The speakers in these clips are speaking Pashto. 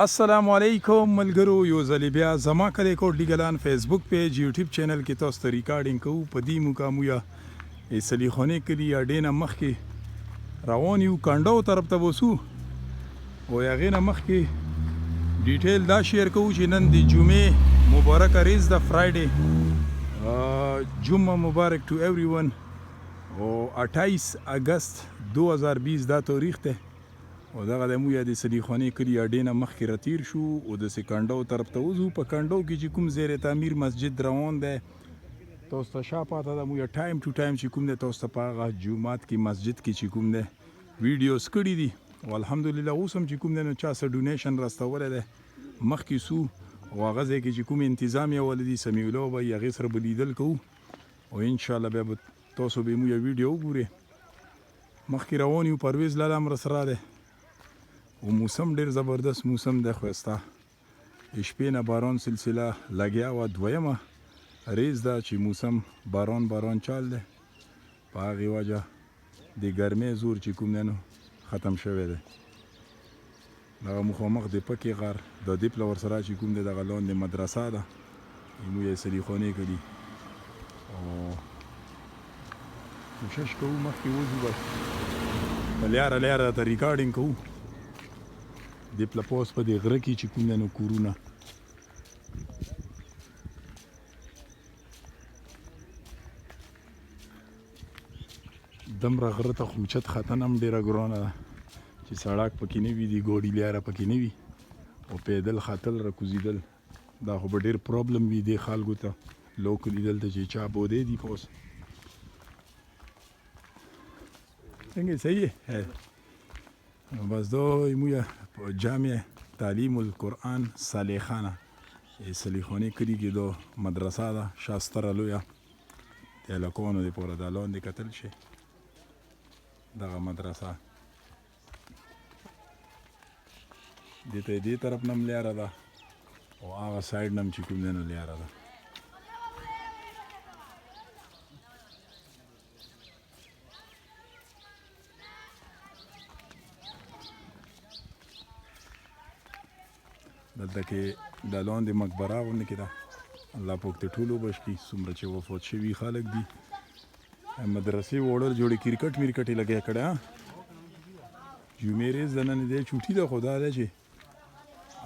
السلام علیکم ملګرو، یو ځل بیا زما کلی کوټلی ګلان فیسبوک پیج یوټیوب چینل کې تاسو ته ریکارډینګ کوو. په دې مقامو یا سلی خانې کلی یا ډېنه مخکې روان یو کانډو طرف ته وسو او هغې نه مخکې ډیټیل دا شیر کوو چې نن د جمعې مبارکه ریز ده، فرایډے. جمعه مبارک ټو ایوری ون. او 28 اگست 2020 دا تاریخ ده او دغه د مویا د سلی خانې کلی یا ډېنه مخکې راتیر شو او د کانډو طرف ته وځو. په کانډو کې چې کوم زیر تعمیر مسجد روان دی، تاسو ته شا پاته ده مویا ټایم ټو ټایم چې کوم دی تاسو ته په هغه جومات کې مسجد کې چې کوم دی ویډیوز کړي دي او الحمدلله اوس هم چې کوم دی نو چا څه ډونیشن راستولی دی مخکې سو او هغه ځای کې چې کوم انتظامیه ولدي سمیع الله به یې هغې سره به لیدل کوو او انشاءالله بیا به تاسو به مویا ویډیو وګورئ. مخکې روان یو پرویز لاله هم راسره دی او موسم ډیر زبردست موسم دی، ښایسته. شپې نه باران سلسله لګیا وه، دویمه ریز ده چې موسم باران چال دی. په هغې وجه د ګرمۍ زور چې کوم دی نو ختم شوی دی. دغه مخامخ د پکې غار د دې پله ورسره چې کوم دی دغه لاندې مدرسه ده، موږ یې سلی خانې کړي او کوشش کوو مخکې وځو، بس په لیاره ته ریکارډینګ کوو. د پلپوس په دې غره کې چې کوم دی نو کورونه دمره غره ته خو اوچت ختن هم ډېره ګرانه ده چې سړک پکې نه وي، د ګاډي لیاره پکې نه وي او پیدل ختل راکوزېدل دا خو به ډېر پرابلم وي دې خلکو ته لوکلي دلته چې چا بودی دي پوس. څنګه صحیح ہے؟ بس دا مویا جامع تعلیم القرآن صالحانه سلی خانې کلي کې دا مدرسه ده، شاستره لویه د هلکانو دپاره دا لاندې کتل شي دغه مدرسه. دې ته دې طرف نه هم لیاره ده او هغه سایډ نه هم چې کوم دی نو لیاره ده. دلته کې د لاندې مقبره غوندې کې ده، الله پاک د ټولو بچ کړي. څومره چې وفات شوي خلک دي مدرسې وړل جوړې کرکټ مرکټ یې لګیا کړی. جمعې ریز ده، نن دی چوټي ده، خو دا ده چې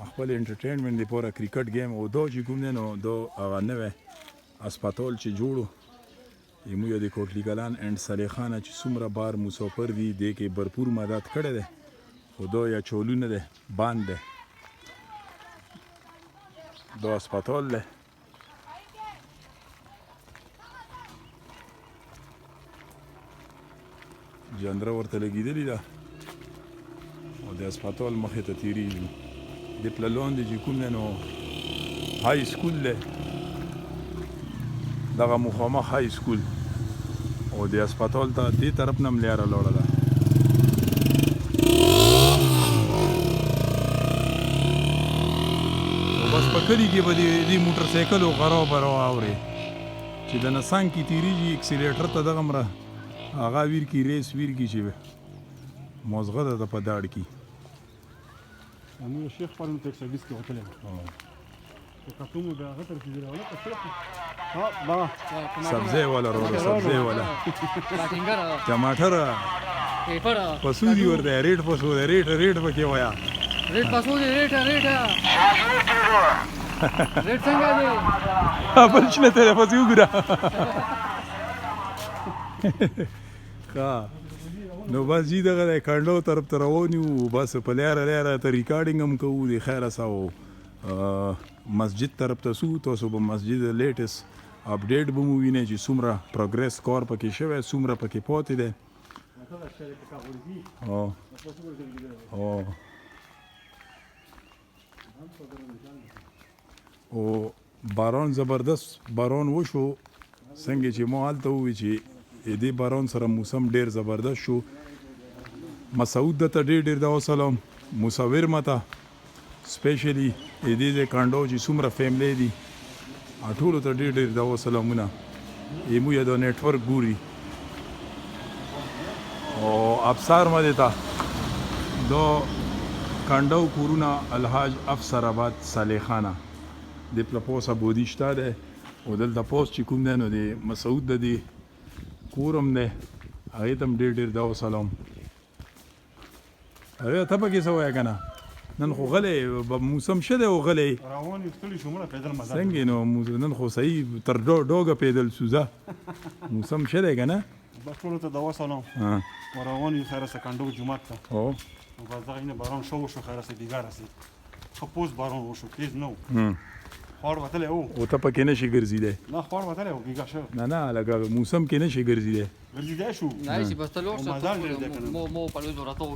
خپل انټرټینمنټ دپاره کرکټ گیم او دا چې کوم دی نو دا هغه نوی اسپتال چې جوړو موږ د کوټلي کلان اینډ صالحانه چې څومره بار مسافر دي دې کې بھرپور مدد کړی دی، خو دا یا چالو نه دی، بند دی دا اسپتال دی. جندره ورته لګېدلې ده او د اسپتال مخې ته تېرېږي. د پله لاندې چې کوم دی نو های سکول دی، دغه مخامخ های سکول او د اسپتال ته دې طرف نه هم لیاره لاړه ده. بس په کلي کې به د موټر سایکلو خراب اورې چې د نسان کې تېرېږي اکسیلیټر ته دغه مره هغه ویر کې ریس ویر کې چې موزغه ده په داړ کې. همون شیخ پرون ته 120 کې وتلی و کتومو د هغه تر کې جوړوله په شیخ ها با سبزی والا روړو سبزی والا ټماټر پیپر پسودي ورته ریټ پسو دی ریټ پکې وایا ریټ پسو دی ریټ څنګه دی بل شنه ته پسو ګره ښه. نو بس جی دغه د کانډو طرف ته روان یو، بس په لیاره ته ریکارډینګ هم کوو. د خیره سو مسجد طرف ته سو، تاسو به مسجد لیټسټ اپډیټ به مو وینئ چې څومره پروګرس کار پکې شوی، څومره پکې پاتې دی. او باران زبردست باران وشو، څنګه چې ما هلته ووی چې دې باران سره موسم ډیر زبردست شو. مسعود ته ډیر د سلام مصور مته سپیشلی دې د کانډو چې څومره فیملی دي ټولو ته ډیر د سلامونه. ایمو یا د نیټورک ګوري او افسار مده تا دو کانډو کورونه الحاج افسر آباد صالح خانه د پلپوس ابودي شته دی او دلته پوس چې کوم دی نو د مسعود د دې کور هم دی هغې ته هم ډېر ډېر دا وسلام هغې ته پکې څه وایه که نه نن خو غلی موسم شه دی او غلی روان یو ستړي شو مړه پیدل مزل څنګه نو نن خو صحیح تر ډوګه پیدل سوزه موسم شه دی که نه بس ټولو ته دوا سلام روان یو خیره سکنډو جومات ته او بس دغه اینه باران شو وشو خیره سه بیګا رسید ښه پوست باران وشو تیز نه و خوار وتلی و او ته پکې نشي ګرځېدی نه خوار وتلی و بیګا شو نه نه لکه موسم کې نشي ګرځېدی ګرځېدی شو نه si basta lor să مزال ډېر دی که نه مو په لوی وراتو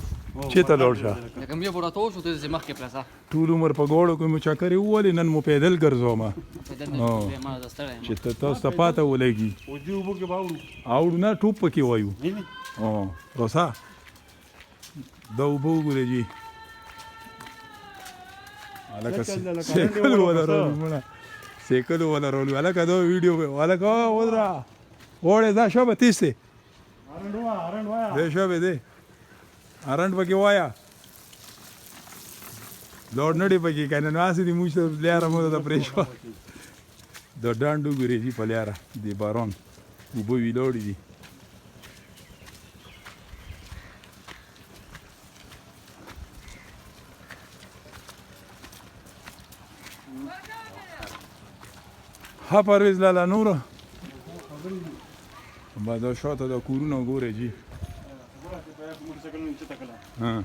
چېرته لاړ شه لکه مې وراتو شو ته زما کې پلاسا ټول عمر په ګوړو کې مو چکرې وولې نن مو پیدل ګرځوم پیدل او. نه ما زستړم چې ته تاسو ته پاته ولګي او دې اوبو کې باوړو اوړو نه ټوپ پکې وایو نه نه او روسا دا اوبه وګورئ جي هلکه سیکل ولرولو مړه سیکل ولرولو هلکه دا ویډیو هلکه ودره غوړې دا شبه تیز دی ارنډ وایا دی شبه دی ارنډ پکې وایا لوړ نډې پکې که نه نو هسې دې موږ ته لیاره مو ته پرې شوه د ډانډ وګورې جي په لیاره د باران اوبه ویلوړې دي ها پرویز لالا نوره با دا شاته دا کورونه ګورې جي ها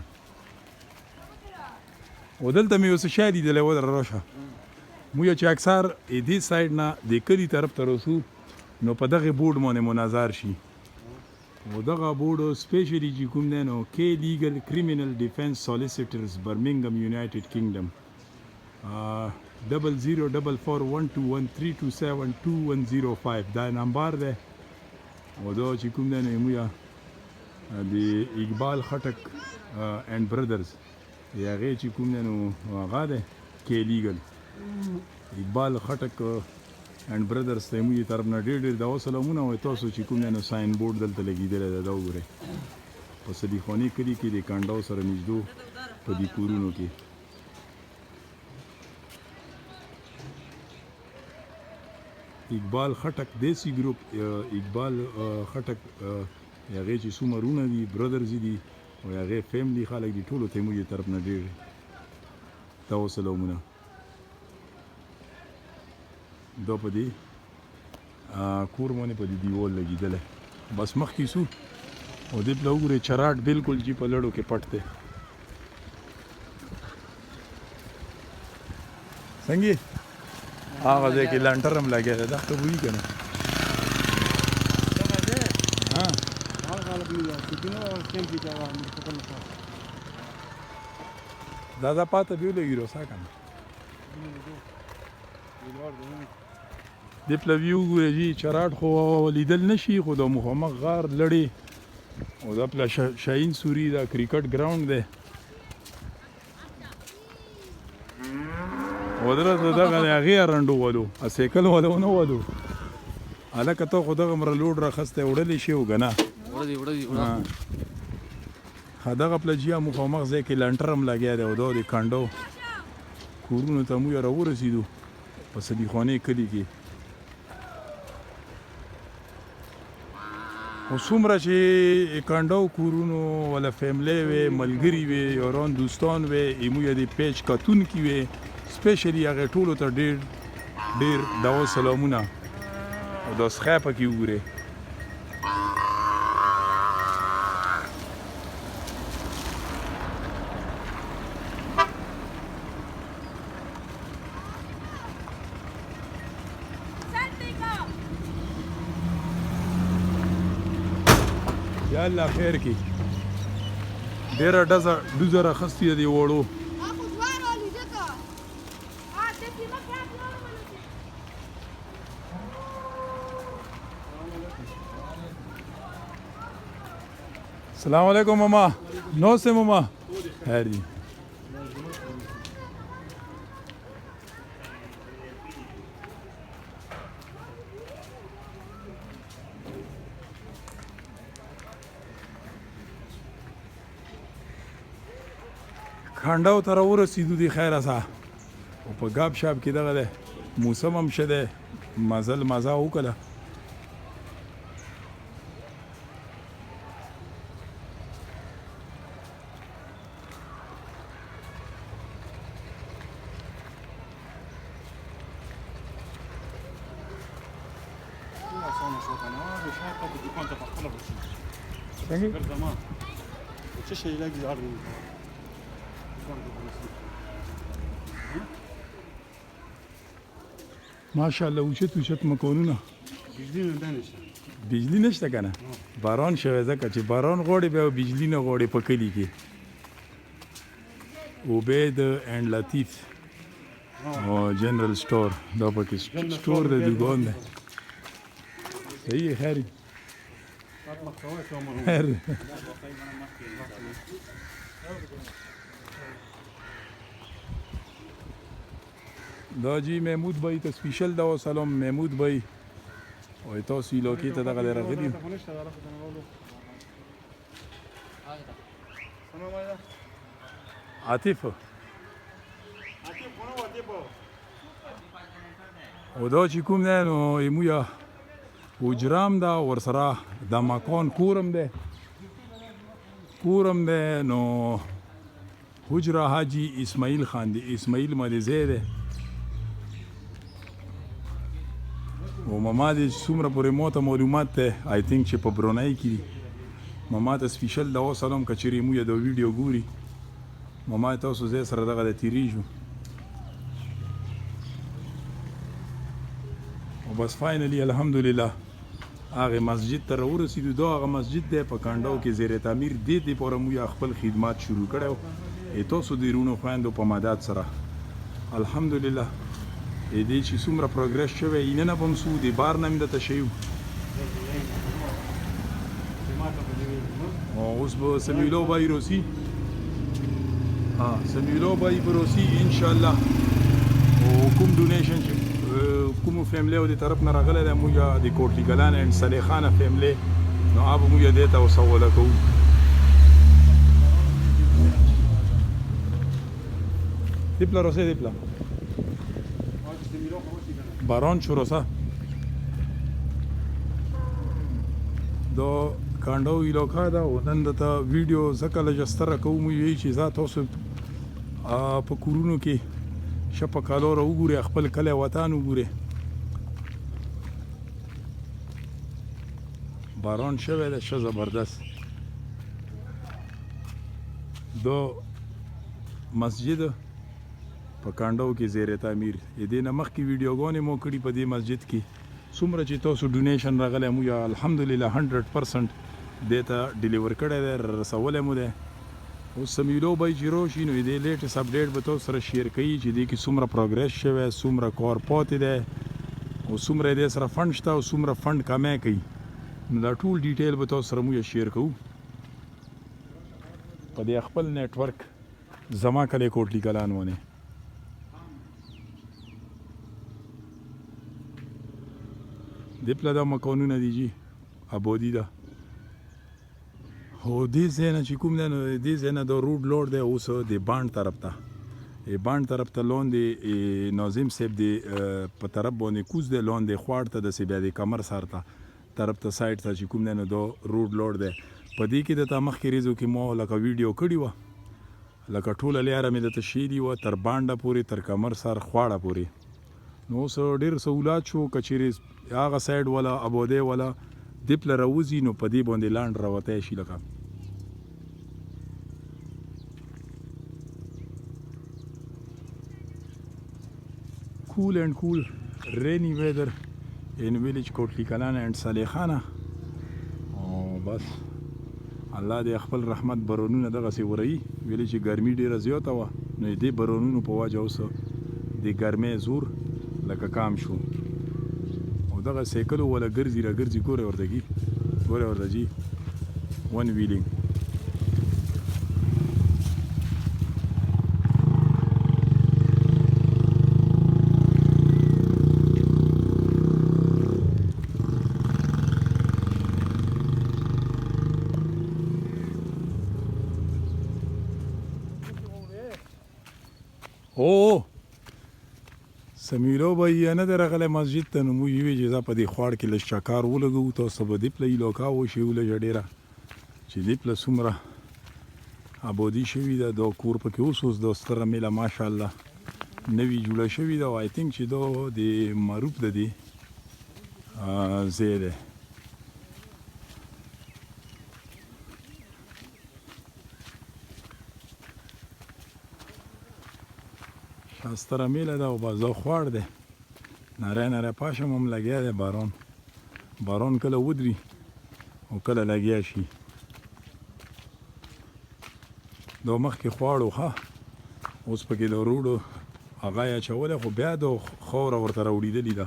او دلته مې اوس شی لیدلی ودره راشه موږ چې اکثر دې سایډ نه د کلي طرف ته رسو نو په دغه بورډ باندې منظر شي او دغه بورډ سپیشلی چې کوم دی نو کې لیګل کریمینل ډیفنس سالیسیټرز برمنګم یونایټډ کینګډم 00441213272105 دا نمبر دی او دا چې کوم دی نو موږ د اقبال خټک اینډ برادرز هغې چې کوم دی نو هغه دی کې لیګل اقبال خټک اینډ برادرز ته موږ طرف نه ډېر ډېر دا سلامونه وایي تاسو چې کوم دی نو ساین بورډ دلته لګېدلی دی دا وګورئ په صدیخاني کلي کې د کانډاو سره نږدې په دې کورونو کې اقبال خټک دیسی ګروپ اقبال خټک هغې چې څومرونه دي برادرز دي او هغې فیملی خلک دي ټولو ته موږ طرف نه ډېر دا سلامونه دا په دې کور باندې په دې دیوال لګېدلی بس مخکې سو او دې پله وګورئ چراټ بلکل جي په لړو کې پټ دی څنګه هغه ځای کې لانټر هم لګیا دی دا ته وایي که نه دا پاته بیا لګي روسا که نه دې پله ویو ګورئ جي چراټ خو لیدل نه شي خو د مخامخ غار لړې او دا پله شاهین سوري دا کرکټ ګراوند دی ودره دغه هغې رنډو ولو سیکل ولو نه ولو هلکه ته خو دغه مره لوډ راخستی وړلی شي و که نه دغه پله جیا مخامخ ځای کې لنټر هم لګیا دی او دا د کانډو کورونو ته موږ راورسېدو په صدیخانې کلي کې خو څومره چې کانډو کورونو ولا فیملی وې ملګري وې یاران دوستان وې موږ د پیج کتونکي وې سپیشلی هغې ټولو ته ډېر ډېر دوا سلامونه او دا سخی پکې وګورئ یا الله خیر کړي ډېره ډوزه راخستې ده دې وړو السلام علیکم ماما نمستے ماما خیر جی کانډاو ته راورسېدو د خیره سه او په ګاب شاپ کې دغه دی موسم هم ښه دی مزه وکړه آسانه شو کنه به شهر ته په دکان ته په خپله برسي څنګه ګرځما څه شی لګي زار دی دکان ته برسي ماشاءالله اوچت مکانونه بجلی نه نشته بجلی نشته کنه باران شوی ځکه چې باران غواړي بیا بجلی نه غواړي په کلي کې عبید اینډ لطیف او جنرال سٹور دا پکې سٹور د دکان دی صحیح خیر خیر دا جی محمود بھائی ته سپیشل دا سلام محمود بھائی او تاسو لوکي ته دغه راغلی عاطف او دا چې کوم دی نو ایمویا حجرام دا ورسره د مکان کورم دی نو حجره حاجی اسماعیل خان دی اسماعیل مریضی دی او ماما دې څومره پورې موته معلومات ته آی تھنک چې په برونای کې دي ماما ته سپیشل دا وسلام که چېرې موږ د ویډیو ګوري ماما تاسو زه سره دغه د تیریږو او بس فاینلی الحمدلله هغه مسجد ته راورسېدو دا هغه مسجد دی په کانډاو کې زیر تعمیر دې پورې موږ خپل خدمات شروع کړی تاسو د رونو خویندو په مدد سره الحمدلله دې چې څومره پروګرس شوی یې نه به هم څو د بار نه مې درته ښیو اوس به سمیلو بای روسي سمیلو بای به روسي انشاءالله او کوم ډونیشن چې کومو فیملی او د طرف نه راغلی دی موږ د کوټلي ګلان اینډ صلیخانه فیملی نو هغه به موږ دې ته وسوله کوو دیپلا روسي دیپلا باران شروع سه دا کانډاو علاقه ده او نن درته ویډیو ځکه لږ ستره کوم وی چې زه تاسو په کورونو کې ښه په کالو راوګورئ خپل کلی وطن وګورئ باران شوی دی ښه زبردست دا مسجد په کانډاو کې زیر تعمیر دې نه مخکې ویډیوګانې مو کړي په دې مسجد کې څومره چې تاسو ډونیشن راغلی مو یا الحمدلله 100% دې ته ډیلیور کړی دی رسولی مو دی اوس سمیلو بای چې راشي نو دې لیټسټ اپډیټ به تاسو سره شیر کوي چې دې کې څومره پروګرس شوی څومره کار پاتې دی او څومره دې سره فنډ شته او څومره فنډ کمی کوي نو دا ټول ډیټیل به تاسو سره موږ شیر کوو په دې خپل نیټورک زما کلی کوټلي کلان ونه دیپلا دا مکانونه دي جی آبادي ده او دې ځای نه چې کوم دی نو دې ځای نه دا روډ لوړ دی اوس د بانډ طرف ته بانډ طرف ته لاندې ناظم صاحب د په طرف باندې کوز دی لاندې خواړ ته داسې بیا د کمر سر ته طرف ته سایډ ته چې کوم دی نو دا روډ لوړ دی په دې کې درته مخکې ریزو کې ما لکه ویډیو کړې وه لکه ټوله لیاره مې درته ښیلي وه تر بانډه پورې تر کمر سر خواړه پورې نو اوس ډېر سهولات شو که چېرې هغه سایډ والا ابادۍ والا دیپله راوځي نو په دې باندې لاند راوتی شي لکه cool and cool rainy weather in village کوټلي کلان and صلیخانه او بس الله دې خپل رحمت برونونه دغسې ورهي ویلې چې ګرمي ډېره زیاته وه نو دې برونونو په وجه اوس د ګرمۍ زور لکه کام شو او دغه سایکلو ولا ګرځي را ګرځي ګوره ورته جي ون ویلینګ او سمیلو به یې نه دی راغلی مسجد ته نو موږ یې ویل چې دا په دې خواړ کې لږ چکار ولګوو تاسو به دې پله علاقه وشي لږه ډېره چې دې پله څومره آبادي شوې ده دا کور پکې اوس دا ستره میله ماشاءالله نوي جوړه شوې ده او آی تینک چې دا د معروف د دې ځای دی ستره میله ده او بازار خوار ده نری پاشم هم لګیا دی باران کله ودري او کله لګیا شي دا مخکې خواړو ښه اوس پکې د روډو هغه یې اچولی خو بیا د خاوره ورته راوړېدلې ده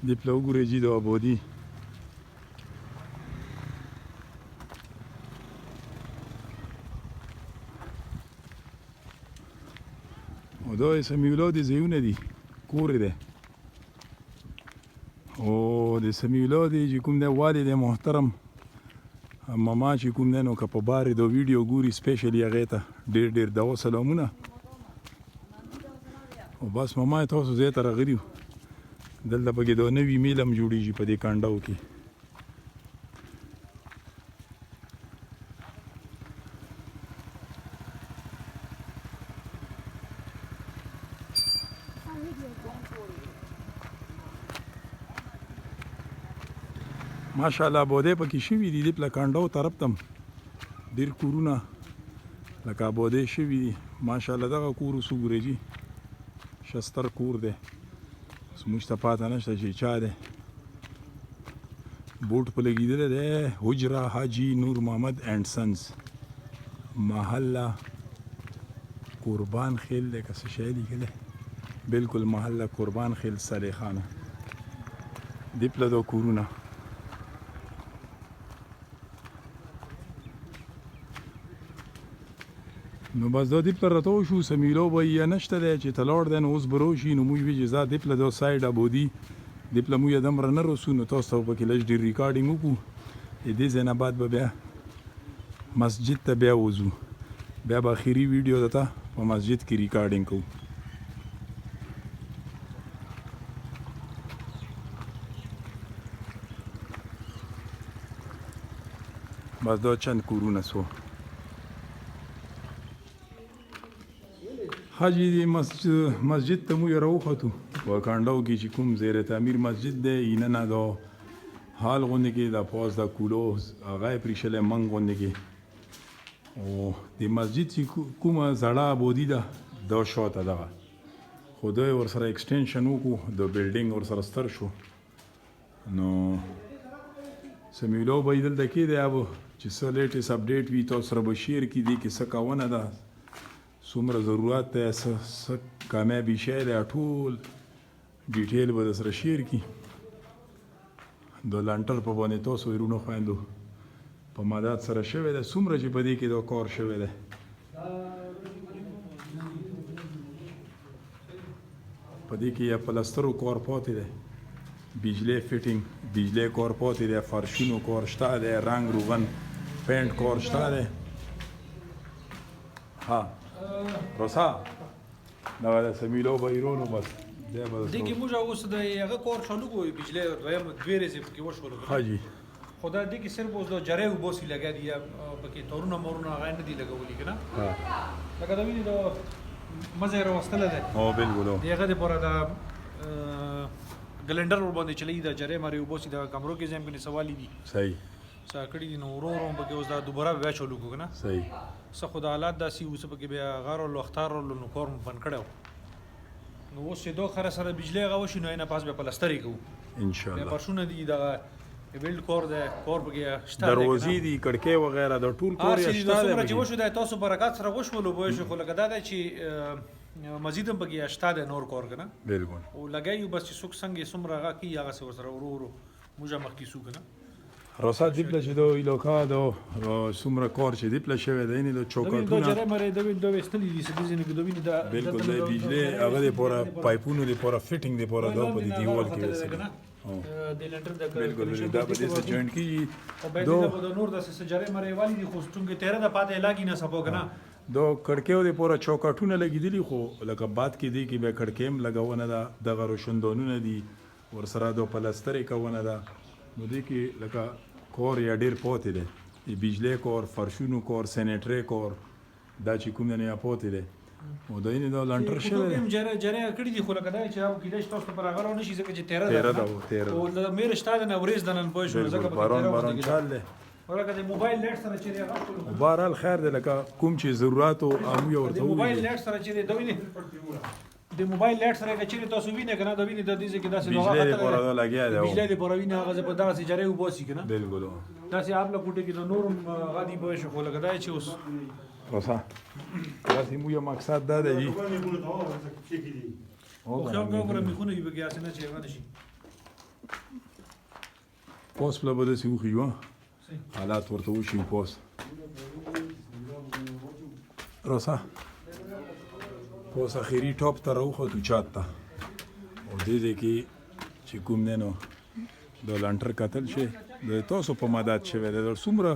دې پله وګورئ جي د آبادي او دا یې سمیع الله د ځایونه دي کور دی او د سمیع الله د چې کوم دی والد محترم ماما چې کوم دی نو که په بار د ویډیو ګوري سپیشلی هغې ته ډېر دوا سلامونه او بس ماما یې تاسو ځای ته راغلي یو دلته پکې د نوي میل هم جوړېږي په دې کانډاو کې ماشاءالله آبادۍ پکې شوي دي دې پله کانډاو طرف ته هم ډېر کورونه لکه آبادۍ شوي دي ماشاءالله دغه کور اوس وګورئ جي شستر کور دی موږ ته پاته نشته چې چا دی بورډ په لګېدلی دی حجره حاجي نور محمد اینډ سنز محله قربان خیل دی که څه شی لیکلی بلکل محله قربان خیل صالح خانه دې پله دا کورونه نو بس دا دې پله راته وشو سمیلو به یې نشته دی چې ته لاړ دی نو اوس به راشي نو موږ وی چې دا دې پله دا سایډ آبادي دې پله موږ دمره نه رسو نو تاسو ته پکې لږ ډېر ریکارډینګ وکړو د دې ځای نه بعد به بیا مسجد ته بیا وځو بیا به اخري ویډیو درته په مسجد کې ریکارډینګ کوو بس دا چند کورونه سو حاجی دی مسجد ته موږ راوختو په کانډاو کې چې کوم زیر تعمیر مسجد دی اینه نه دا حال غوندې کې دا پاس دا کولو هغه یې پرېښلی منګ غوندې کې او د مسجد چې کومه زړه آبادي ده دا شاته دغه خو دوی ورسره ایکسټینشن وکړو د بلډینګ ورسره ستر شو نو سمیع الله به یې دلته کېدی अब چې څه لیټسټ اپډیټ وي تاسو سره به شیر کړي دې کې څه کاونه ده څومره ضرورت دی څه کامیابي شی دی ټول ډیټیل به درسره شیر کړي د لانټر په باندې تاسو وروڼو خویندو په مدد سره شوی دی څومره چې په دې کې دا کار شوی دی په دې کې یا پلسترو کار پاتې دی بجلی فیټینګ بجلی کار پاتې دی فرشونو کار شته دی رنګ روغن پینټ کار شته دی ها روسا دا د سمیلو بایرونو بس دیگه موږ اوس د هغه کار چالو کوی بجلی دویم دوی ورځې پکې وشول حاجی خدا دې کې صرف اوس د جری او بوسي لګا دی پکې تورونه مورونه غا نه دی لګولې کنه ها لکه دا ویني دا مزه راوستل ده او بالکل دغه د پوره دا ګلندر ور باندې چلی دا جری مری او بوسي دا کمرو کې زم کې سوالي دي صحیح ساکړی دي نو ورو پکې اوس دا دوباره بیا چالو کو کنه صحیح څه خدای حالات داسي اوس پکې بیا غار او اختار نو کورم بن کړو نو اوس چې دوه خره سره بجلی غوښنو نه پاس به پلستری کو ان شاء الله پرشونه دي دا بیلډ کور ده کور بګیا شته دروازې دي کړکۍ وغیرہ د ټول کور یې شته ده چې وشو د تاسو برکات سره وشولو به شو خو لګا دا چې مزید هم بګیا شته ده نور کور کنه بالکل او لګایو بس چې څوک څنګه سمره غا کی هغه سره ورو ورو موږ مخ کی سو کنه روسا دیپله چې د ایلوکا د څومره کار چې دیپله شوی دی نه د دا چوکاټونه جره مری دا وستلی دي سدي زنه کې دوی دا بالکل د بجلی هغه د پورا پایپونو د پورا فټینګ د پورا دا په دې دیوال کې وسه د لنټر د بالکل دا په دې سره جوائنټ کی او به د نور د سجره مری والی دي خو څنګه 13 د پاتې لاګي نه سپو کنه دو کڑکیو د پورا چوکاټونه لګیدلی خو لکه باد کې دی کې به کڑکیم لګاونه دا دغه روشندونونه دي ورسره د پلستر کوونه دا نو دی کې لکه کور یا ډیر پوتې دی بجلی کور فرشونو کور سینیټری کور دا چې کوم نه پوتې دی او دا یې دا لانټر شوی کوم جره کړی دي خو لکه دا چې او کېدای تاسو پر هغه نشي ځکه چې 13 او د مېر شتاد نه ورېز دنن پوه شو ځکه په باران چال دی ورکه د موبایل لټ سره چې راغلو بهرحال خیر دی لکه کوم چې ضرورت او امو یو ورته د موبایل لټ سره چې دوی د موبایل لټ سره چې تاسو وینئ کنه دا ویني د دې کې داسې نوغه بجلی پورا دا لګیا دی بجلی د پورا ویني هغه په دغه سجره وباسي کنه بالکل داسې آپ له کوټه کې د نور غادي به شو خو لګا چې اوس روسا داسې مو یو مقصد دا دی دوکان یې بوله دا څه کې دي خو خو غوړه میخونه یې بګیا څنګه چې غنه شي پوس بل بده سی وخی و حالات ورته وشي پوس روسا پوس اخیری ټاپ ته راوخو تو چات ته او دې کې چې کوم نه نو د لانټر قتل شي د تاسو په مدد شوی د څومره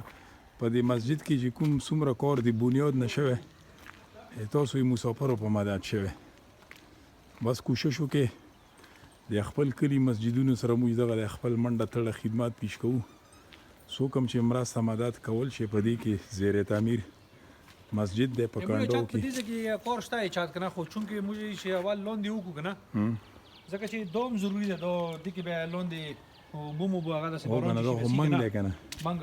په دې مسجد کې چې کوم څومره کار دی بنیاد نشوي تاسو یې مسافرو په مدد شوی بس کوشش وکړئ د خپل کلی مسجدونو سره موږ دغه خپل منډه تړه خدمات پیش کوو څوک هم چې مرسته مدد کول شي په دې کې زیر تعمیر مسجد د پکانډو کې په دې کې کار شته چات کنه خو چونکه موږ شي اول لون دی وکړو کنه ځکه چې دوم ضروری ده د کې به لون دی بومو بغه د سپارون شي هو منګ دی کنه منګ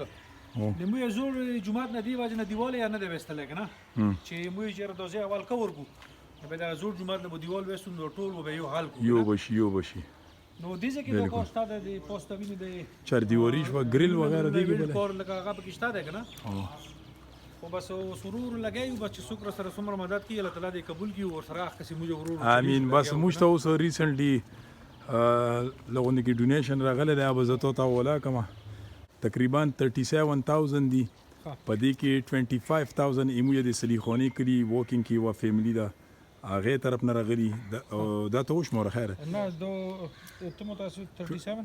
د مو زور جمعات نه دی واجنه دیواله یا نه دی وستل کنه چې مو یې چیرې دوزه اول کور کو به دا زور جمعات نه دیوال وستون نو ټول به یو حال کو یو بشي نو دې ځکه د کوستا د پوسټ ویني د چر دیوریش و ګریل وغیرہ دی کې کور لکه هغه پکې شته ده کنه خو بس سرور لګایو بس چې شکر سره څومره مدد کوي الله تعالی دې قبول کړي او سره اخ کسي موږ ورور امين بس موږ ته اوس ریسنټلی لغونه کې ډونیشن راغله د ابزتو تا ولا کما تقریبا 37000 دی په دې کې 25000 ایمو د سلیخونی کړي ووکینګ کې و فیملی دا هغه طرف نه راغلي دا ته وش مور خیره نه دو تمو تاسو 37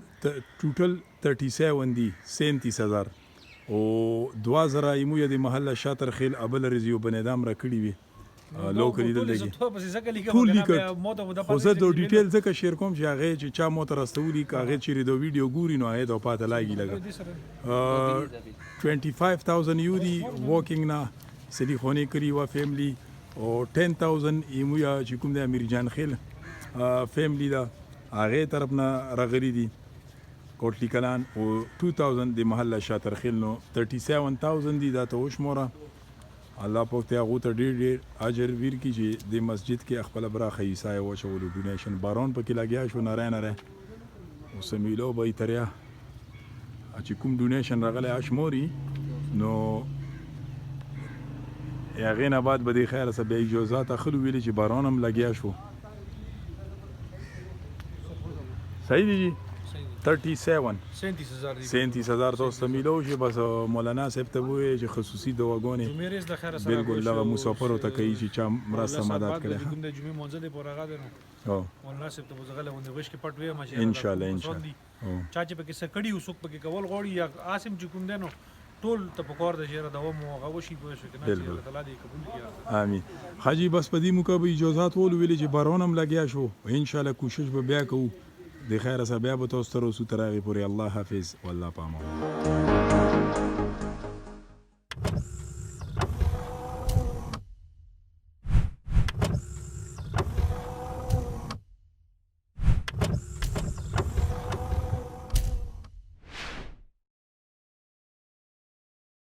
ټوټل 37 دی 37000 او 2000 ایمو د محله شاطر خیل ابل رزیو بنادم را کړی وي لو کړی دلته ته په ځکه لیکه مو ته خو زه د ډیټیل ځکه شیر کوم چې هغه چې چا مو ته راستولي کاغه چې د ویډیو ګوري نو هغه د پاته لاګي لګا 25000 یو دی واکینګ نا سلی خونی کړی و فیملی او 10000 ایمو یا چې کوم د امیر جان خیل فیملی دا هغه طرف نه راغلي دي کوټلی کلان او 2000 د محله شاطر خیل نو 37000 دی دا ته وشموره الله پاک ته هغه ته ډېر اجر ور کی چې د مسجد کې خپل برخه حصہ او چولو ډونیشن بارون پکې لګیا شو نه او سمیلو به تریا چې کوم ډونیشن راغلی اشموري نو هغه نه بعد به د خیر سره به اجازه اخلو ویل چې بارون هم لګیا شو صحیح دی 37000 تاسو ميلو شي بس مولانا صاحب ته وایي چې خصوصي دواګونه جمعې د خیر سره بالکل لغه مسافرو ته کوي چې چا مرسته مدد کړي کوم د جمعې منځ له پورغه ده او مولانا صاحب ته وزغله ونده وش کې پټ وي ماشي ان شاء الله چا چې پکې سکړی وسوک پکې کول غوړي یا آسم چې کوم دنو ټول ته پکور د شهر د و مو غوشي په شو کنه چې الله تعالی دې قبول کړي امين حاجی بس په دې موقع به اجازه ول ویلې چې بارونم لګیا شو ان شاء الله کوشش به بیا کوو د خیر سره بیا به تاسو تر اوسه ترغه پورې الله حافظ والله پامو